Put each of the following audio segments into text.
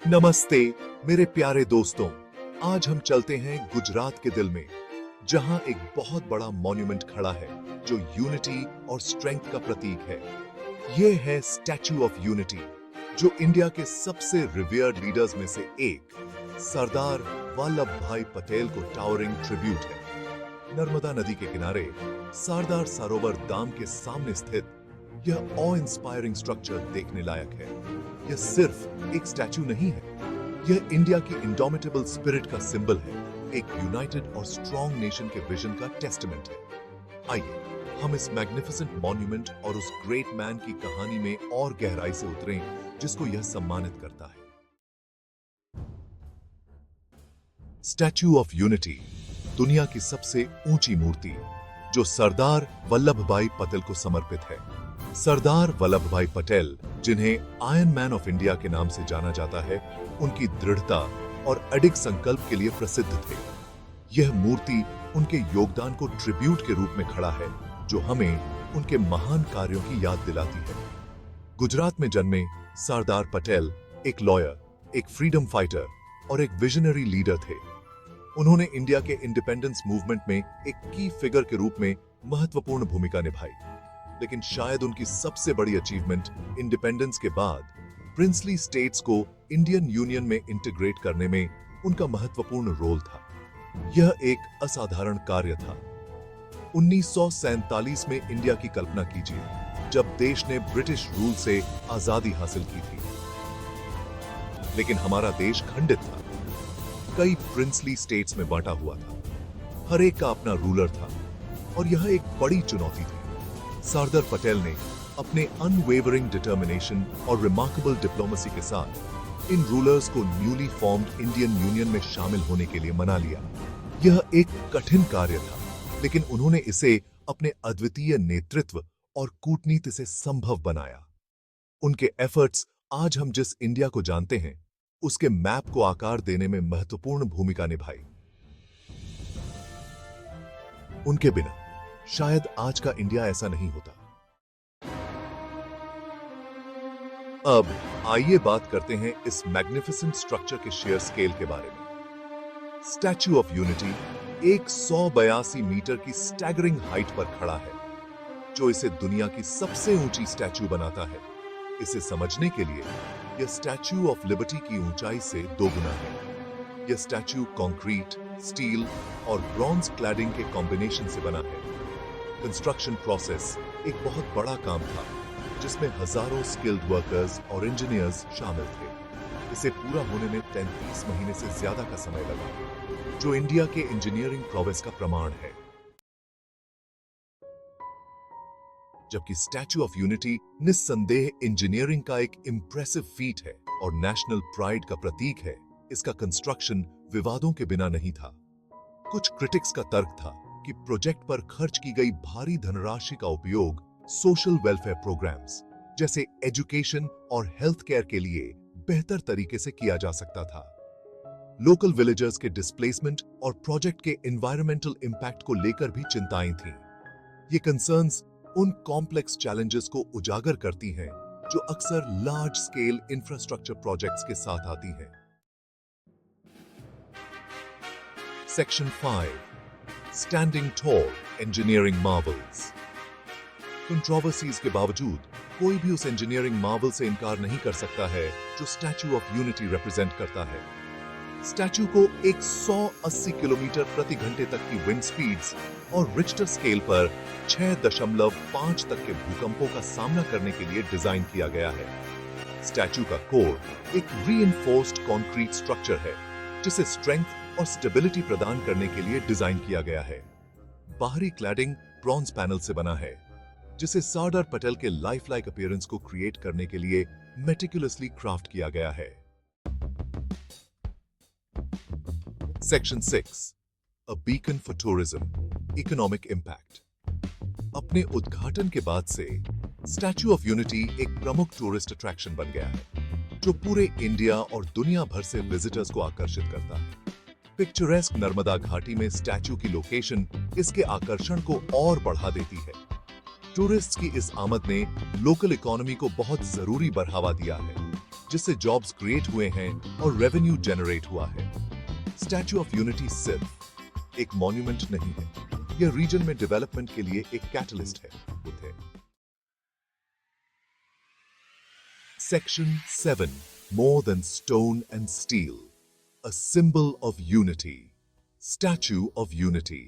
नमस्ते मेरे प्यारे दोस्तों। आज हम चलते हैं गुजरात के दिल में, जहां एक बहुत बड़ा मॉन्यूमेंट खड़ा है जो यूनिटी और स्ट्रेंथ का प्रतीक है। यह है स्टैच्यू ऑफ यूनिटी, जो इंडिया के सबसे रिवियर्ड लीडर्स में से एक सरदार वल्लभ भाई पटेल को टावरिंग ट्रिब्यूट है। नर्मदा नदी के किनारे सरदार सरोवर दाम के सामने स्थित यह ऑ इंस्पायरिंग स्ट्रक्चर देखने लायक है। यह सिर्फ एक स्टैच्यू नहीं है, यह इंडिया की इंडोमिटेबल स्पिरिट का सिंबल है, एक यूनाइटेड और स्ट्रॉन्ग नेशन के विजन का टेस्टमेंट है। आइए हम इस मैग्निफिसेंट मॉन्यूमेंट और उस ग्रेट मैन की कहानी में और गहराई से उतरें जिसको यह सम्मानित करता है। स्टैच्यू ऑफ यूनिटी दुनिया की सबसे ऊंची मूर्ति जो सरदार वल्लभ भाई पटेल को समर्पित है। सरदार वल्लभ भाई पटेल, जिन्हें आयरन मैन ऑफ इंडिया के नाम से जाना जाता है, उनकी दृढ़ता और अडिग संकल्प के लिए प्रसिद्ध थे। यह मूर्ति उनके योगदान को ट्रिब्यूट के रूप में खड़ा है, जो हमें उनके महान कार्यों की याद दिलाती है। गुजरात में जन्मे सरदार पटेल एक लॉयर, एक फ्रीडम फाइटर और एक विजनरी लीडर थे। उन्होंने इंडिया के इंडिपेंडेंस मूवमेंट में एक की फिगर के रूप में महत्वपूर्ण भूमिका निभाई, लेकिन शायद उनकी सबसे बड़ी अचीवमेंट इंडिपेंडेंस के बाद प्रिंसली स्टेट्स को इंडियन यूनियन में इंटीग्रेट करने में उनका महत्वपूर्ण रोल था। यह एक असाधारण कार्य था। 1947 में इंडिया की कल्पना कीजिए, जब देश ने ब्रिटिश रूल से आजादी हासिल की थी, लेकिन हमारा देश खंडित था, कई प्रिंसली स्टेट्स में बांटा हुआ था, हर एक का अपना रूलर था और यह एक बड़ी चुनौती थी। सरदार पटेल ने अपने अनवेवरिंग डिटर्मिनेशन और रिमार्केबल डिप्लोमेसी के साथ इन रूलर्स को न्यूली फॉर्म्ड इंडियन यूनियन में शामिल होने के लिए मना लिया। यह एक कठिन कार्य था, लेकिन उन्होंने इसे अपने अद्वितीय नेतृत्व और कूटनीति से संभव बनाया। उनके एफर्ट्स आज हम जिस इंडिया को जानते हैं, उसके मैप को आकार देने में महत्वपूर्ण भूमिका निभाई। उनके बिना शायद आज का इंडिया ऐसा नहीं होता। अब आइए बात करते हैं इस मैग्निफिसेंट स्ट्रक्चर के शेयर स्केल के बारे में। स्टैच्यू ऑफ यूनिटी एक 182 मीटर की स्टैगरिंग हाइट पर खड़ा है, जो इसे दुनिया की सबसे ऊंची स्टैच्यू बनाता है। इसे समझने के लिए यह स्टैच्यू ऑफ लिबर्टी की ऊंचाई से 2 गुना है। यह स्टैच्यू कंक्रीट, स्टील और ब्रॉन्ज क्लैडिंग के कॉम्बिनेशन से बना है। कंस्ट्रक्शन प्रोसेस एक बहुत बड़ा काम था, जिसमें हजारों स्किल्ड वर्कर्स और इंजीनियर्स शामिल थे। इसे पूरा होने में 33 महीने से ज्यादा का समय लगा, जो इंडिया के इंजीनियरिंग प्रोग्रेस का प्रमाण है। जबकि स्टैच्यू ऑफ यूनिटी निस्संदेह इंजीनियरिंग का एक इंप्रेसिव फीट है और नेशनल प्राइड का प्रतीक है, इसका कंस्ट्रक्शन विवादों के बिना नहीं था। कुछ क्रिटिक्स का तर्क था कि प्रोजेक्ट पर खर्च की गई भारी धनराशि का उपयोग सोशल वेलफेयर प्रोग्राम्स जैसे एजुकेशन और हेल्थ केयर के लिए बेहतर तरीके से किया जा सकता था। लोकल विलेजर्स के डिस्प्लेसमेंट और प्रोजेक्ट के एनवायरमेंटल इंपैक्ट को लेकर भी चिंताएं थीं। ये कंसर्न्स उन कॉम्प्लेक्स चैलेंजेस को उजागर करती हैं जो अक्सर लार्ज स्केल इंफ्रास्ट्रक्चर प्रोजेक्ट्स के साथ आती हैं। Section 5, standing tall engineering marvels. Controversies के बावजूद कोई भी उस इंजीनियरिंग मार्वल से इनकार नहीं कर सकता है जो स्टैच्यू ऑफ यूनिटी रिप्रेजेंट करता है। स्टैच्यू को 180 किलोमीटर प्रति घंटे तक की विंड स्पीड्स और रिक्टर स्केल पर 6.5 तक के भूकंपों का सामना करने के लिए डिजाइन किया गया है। स्टैच्यू का कोर एक रीइंफोर्स्ड कंक्रीट स्ट्रक्चर है, जिसे स्ट्रेंथ और स्टेबिलिटी प्रदान करने के लिए डिजाइन किया गया है। बाहरी क्लैडिंग ब्रॉन्ज पैनल से बना है, जिसे सरदार पटेल के लाइफ लाइक अपीयरेंस को क्रिएट करने के लिए मेटिकुलसली क्राफ्ट किया गया है। Section 6, a beacon for tourism, economic impact. अपने उद्घाटन के बाद से स्टैच्यू ऑफ यूनिटी एक प्रमुख टूरिस्ट अट्रैक्शन बन गया है, जो पूरे इंडिया और दुनिया भर से विजिटर्स को आकर्षित करता है। पिक्चरेस्क नर्मदा घाटी में स्टैच्यू की लोकेशन इसके आकर्षण को और बढ़ा देती है। टूरिस्ट्स की इस आमद ने लोकल इकोनॉमी को बहुत जरूरी बढ़ावा दिया है। जिससे जॉब्स क्रिएट हुए हैं और रेवेन्यू जनरेट हुआ है। स्टैच्यू ऑफ यूनिटी सिर्फ एक मॉन्यूमेंट नहीं है, यह रीजन में डेवलपमेंट के लिए एक कैटलिस्ट है। Section 7. More than stone and steel. A symbol of unity. Statue of Unity.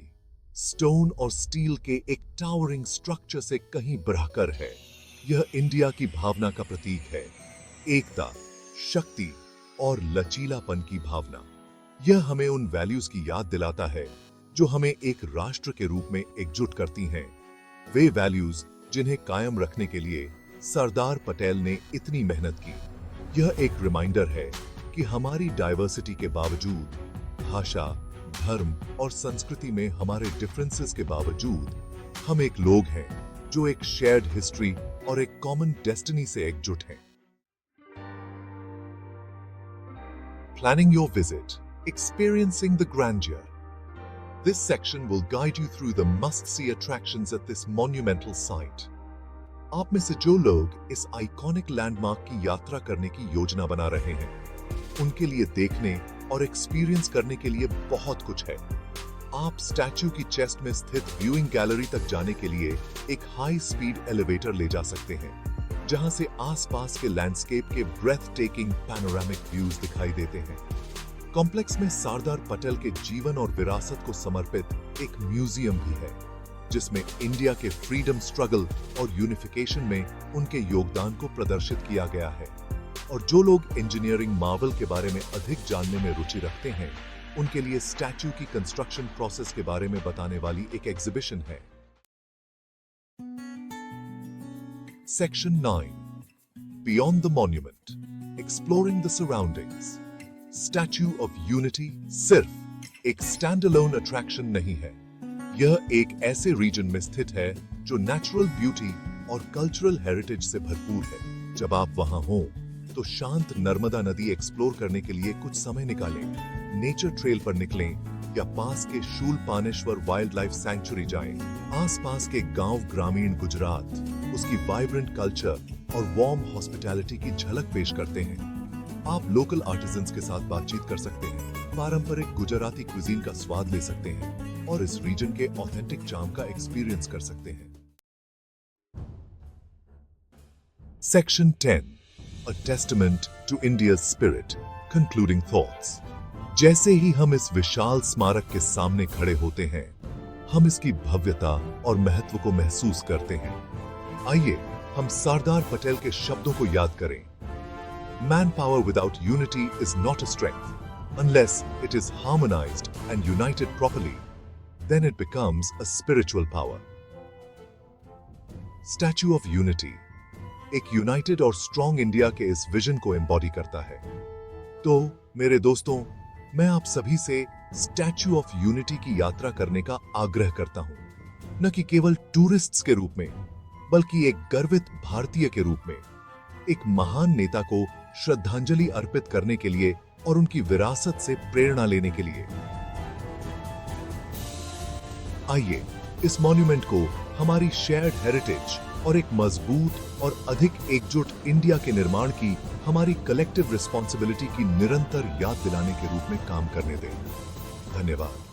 Stone और स्टील के एक टावरिंग स्ट्रक्चर से कहीं बढ़कर है। यह इंडिया की भावना का प्रतीक है, एकता, शक्ति और लचीलापन की भावना। यह हमें उन वैल्यूज की याद दिलाता है जो हमें एक राष्ट्र के रूप में एकजुट करती हैं। वे वैल्यूज जिन्हें कायम रखने के लिए सरदार पटेल ने इतनी मेहनत की। यह एक रिमाइंडर है कि हमारी डाइवर्सिटी के बावजूद, भाषा, धर्म और संस्कृति में हमारे डिफरेंसेस के बावजूद हम एक लोग हैं जो एक शेयर्ड हिस्ट्री और एक कॉमन डेस्टिनी से एकजुट हैं। Planning your visit, experiencing the grandeur. This section will guide you through the must-see attractions at this monumental site. आप में से जो लोग इस आइकॉनिक लैंडमार्क की यात्रा करने की योजना बना रहे हैं, उनके लिए देखने और एक्सपीरियंस करने के लिए बहुत कुछ है। आप स्टैच्यू की चेस्ट में स्थित व्यूइंग गैलरी तक जाने के लिए एक हाई स्पीड एलिवेटर ले जा सकते हैं, जहां से आसपास के लैंडस्केप के ब्रेथ टेकिंग पैनोरामिक व्यूज दिखाई देते हैं। कॉम्प्लेक्स में सरदार पटेल के जीवन और विरासत को समर्पित एक म्यूजियम भी है, जिसमें इंडिया के फ्रीडम स्ट्रगल और यूनिफिकेशन में उनके योगदान को प्रदर्शित किया गया है। और जो लोग इंजीनियरिंग मार्वल के बारे में अधिक जानने में रुचि रखते हैं, उनके लिए स्टैच्यू की कंस्ट्रक्शन प्रोसेस के बारे में बताने वाली एक एग्जीबिशन है। Section 9. Beyond the monument. Exploring the surroundings. Statue of Unity सिर्फ एक स्टैंडअलोन अट्रैक्शन नहीं है। यह एक ऐसे रीजन में स्थित है जो नेचुरल ब्यूटी और कल्चरल हेरिटेज से भरपूर है। जब आप वहां हो तो शांत नर्मदा नदी एक्सप्लोर करने के लिए कुछ समय निकालें, नेचर ट्रेल पर निकलें या पास के शूलपानेश्वर वाइल्ड लाइफ सैंक्चुरी जाएं। आसपास के गांव ग्रामीण गुजरात उसकी वाइब्रेंट कल्चर और वार्म हॉस्पिटैलिटी की झलक पेश करते हैं। आप लोकल आर्टिजन्स के साथ बातचीत कर सकते हैं, पारंपरिक गुजराती क्विजीन का स्वाद ले सकते हैं और इस रीजन के ऑथेंटिक चार्म का एक्सपीरियंस कर सकते हैं। Section 10. A testament to India's spirit. Concluding thoughts. जैसे ही हम इस विशाल स्मारक के सामने खड़े होते हैं, हम इसकी भव्यता और महत्व को महसूस करते हैं। आइए हम सरदार पटेल के शब्दों को याद करें। Manpower without unity is not a strength. Unless it is harmonized and united properly, then it becomes a spiritual power. Statue of Unity एक यूनाइटेड और स्ट्रॉन्ग इंडिया के इस विजन को एम्बॉडी करता है। तो मेरे दोस्तों, मैं आप सभी से स्टैच्यू ऑफ यूनिटी की यात्रा करने का आग्रह करता हूं, न कि केवल टूरिस्ट्स के रूप में, बल्कि एक गर्वित भारतीय के रूप में, एक महान नेता को श्रद्धांजलि अर्पित करने के लिए और उनकी विरासत से प्रेरणा लेने के लिए। आइए इस मॉन्यूमेंट को हमारी शेयर्ड हेरिटेज और एक मजबूत और अधिक एकजुट इंडिया के निर्माण की हमारी कलेक्टिव रिस्पॉन्सिबिलिटी की निरंतर याद दिलाने के रूप में काम करने दें। धन्यवाद।